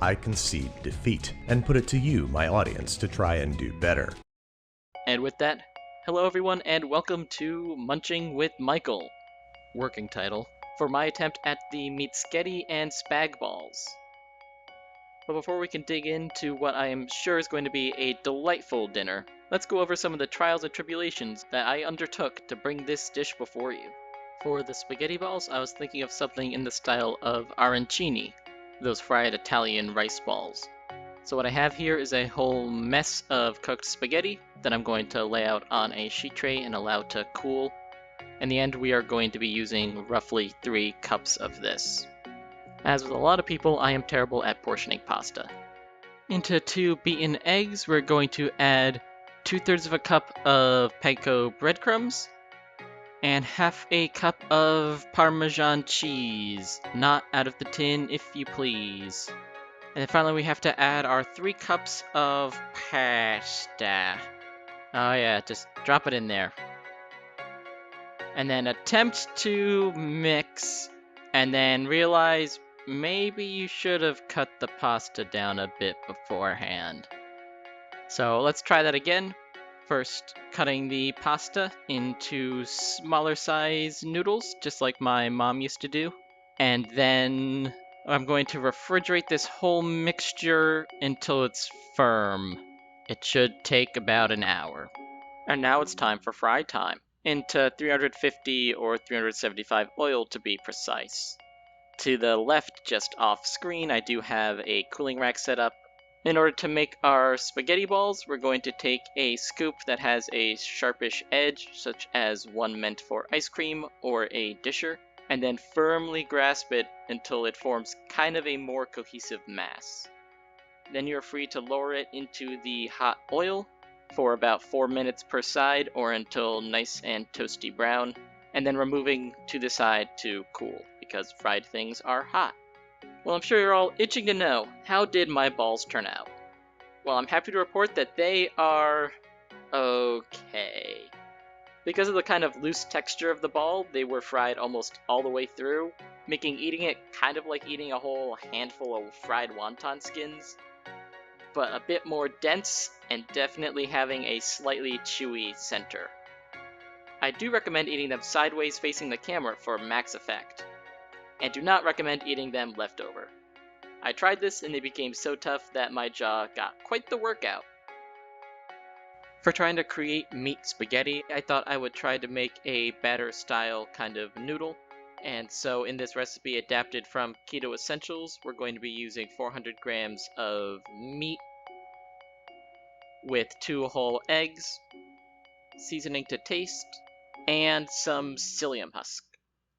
I concede defeat and put it to you, my audience, to try and do better. And with that, hello everyone and welcome to Munching with Michael, working title, for my attempt at the Meat-Ghetti and Spag-Balls. But before we can dig into what I am sure is going to be a delightful dinner, let's go over some of the trials and tribulations that I undertook to bring this dish before you. For the spaghetti balls, I was thinking of something in the style of arancini, those fried Italian rice balls. So what I have here is a whole mess of cooked spaghetti that I'm going to lay out on a sheet tray and allow to cool. In the end, we are going to be using roughly 3 cups of this. As with a lot of people, I am terrible at portioning pasta. Into 2 beaten eggs, we're going to add 2/3 of a cup of panko breadcrumbs and half a cup of Parmesan cheese, not out of the tin if you please. And then finally we have to add our 3 cups of pasta. Oh yeah, just drop it in there. And then attempt to mix, and then realize maybe you should have cut the pasta down a bit beforehand. So let's try that again. First, cutting the pasta into smaller size noodles, just like my mom used to do. And then I'm going to refrigerate this whole mixture until it's firm. It should take about an hour. And now it's time for fry time, into 350 or 375 oil to be precise. To the left, just off screen, I do have a cooling rack set up. In order to make our spaghetti balls, we're going to take a scoop that has a sharpish edge, such as one meant for ice cream or a disher, and then firmly grasp it until it forms kind of a more cohesive mass. Then you're free to lower it into the hot oil for about 4 minutes per side or until nice and toasty brown, and then removing to the side to cool, because fried things are hot. Well, I'm sure you're all itching to know, how did my balls turn out? Well, I'm happy to report that they are okay. Because of the kind of loose texture of the ball, they were fried almost all the way through, making eating it kind of like eating a whole handful of fried wonton skins, but a bit more dense and definitely having a slightly chewy center. I do recommend eating them sideways facing the camera for max effect, and do not recommend eating them leftover. I tried this and they became so tough that my jaw got quite the workout. For trying to create meat spaghetti, I thought I would try to make a batter style kind of noodle. And so in this recipe adapted from Keto Essentials, we're going to be using 400 grams of meat with 2 whole eggs, seasoning to taste, and some psyllium husk.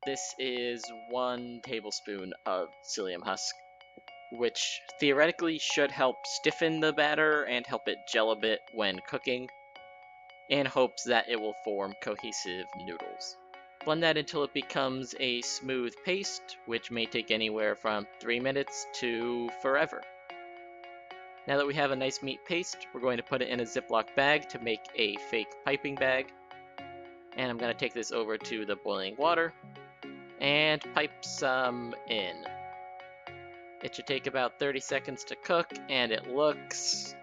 This is 1 tablespoon of psyllium husk, which theoretically should help stiffen the batter and help it gel a bit when cooking, in hopes that it will form cohesive noodles. Blend that until it becomes a smooth paste, which may take anywhere from 3 minutes to forever. Now that we have a nice meat paste, we're going to put it in a Ziploc bag to make a fake piping bag. And I'm going to take this over to the boiling water and pipe some in. It should take about 30 seconds to cook, and it looks...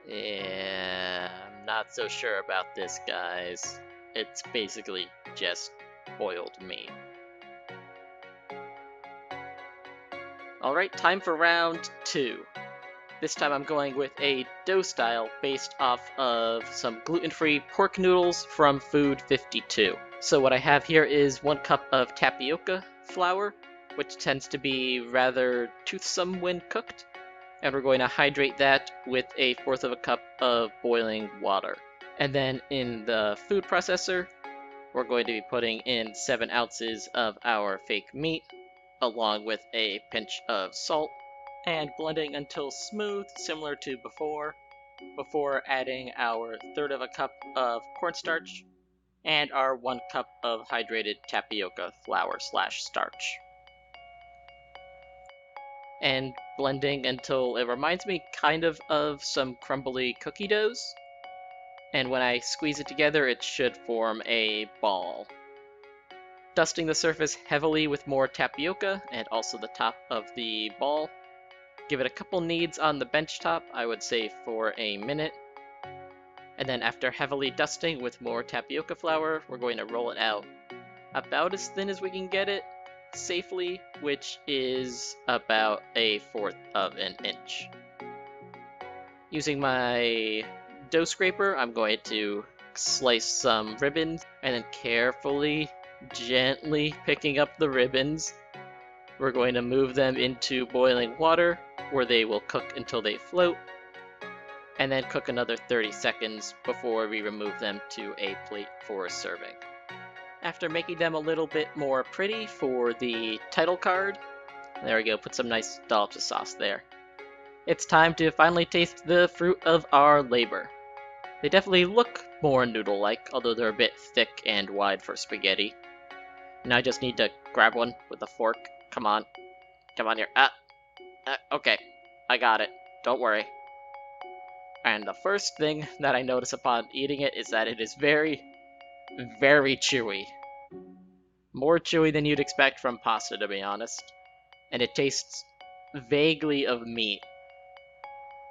Yeah, I'm not so sure about this, guys. It's basically just boiled meat. Alright, time for round 2. This time I'm going with a dough style based off of some gluten-free pork noodles from Food 52. So what I have here is 1 cup of tapioca flour, which tends to be rather toothsome when cooked. And we're going to hydrate that with 1/4 of a cup of boiling water. And then in the food processor, we're going to be putting in 7 ounces of our fake meat, along with a pinch of salt, and blending until smooth, similar to before adding our 1/3 of a cup of cornstarch and our 1 cup of hydrated tapioca flour / starch. And blending until it reminds me kind of some crumbly cookie doughs. And when I squeeze it together, it should form a ball. dusting the surface heavily with more tapioca and also the top of the ball. Give it a couple kneads on the bench top, I would say for a minute. And then after heavily dusting with more tapioca flour, we're going to roll it out about as thin as we can get it safely, which is about 1/4 of an inch. Using my dough scraper, I'm going to slice some ribbons and then carefully, gently picking up the ribbons, we're going to move them into boiling water where they will cook until they float, and then cook another 30 seconds before we remove them to a plate for serving. After making them a little bit more pretty for the title card, there we go, put some nice dollops of sauce there. It's time to finally taste the fruit of our labor. They definitely look more noodle-like, although they're a bit thick and wide for spaghetti. Now I just need to grab one with a fork. Come on. Come on here. Okay. I got it. Don't worry. And the first thing that I notice upon eating it is that it is very, very chewy. More chewy than you'd expect from pasta, to be honest. And it tastes vaguely of meat.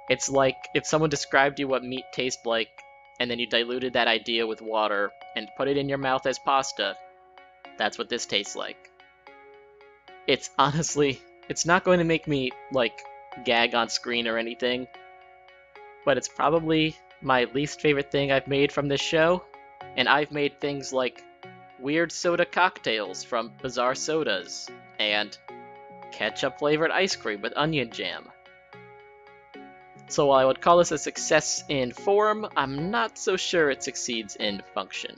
It's like if someone described you what meat tastes like, and then you diluted that idea with water and put it in your mouth as pasta. That's what this tastes like. It's honestly, it's not going to make me, like, gag on screen or anything, but it's probably my least favorite thing I've made from this show, and I've made things like weird soda cocktails from Bizarre Sodas, and ketchup-flavored ice cream with onion jam. So while I would call this a success in form, I'm not so sure it succeeds in function.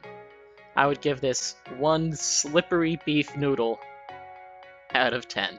I would give this 1 slippery beef noodle out of 10.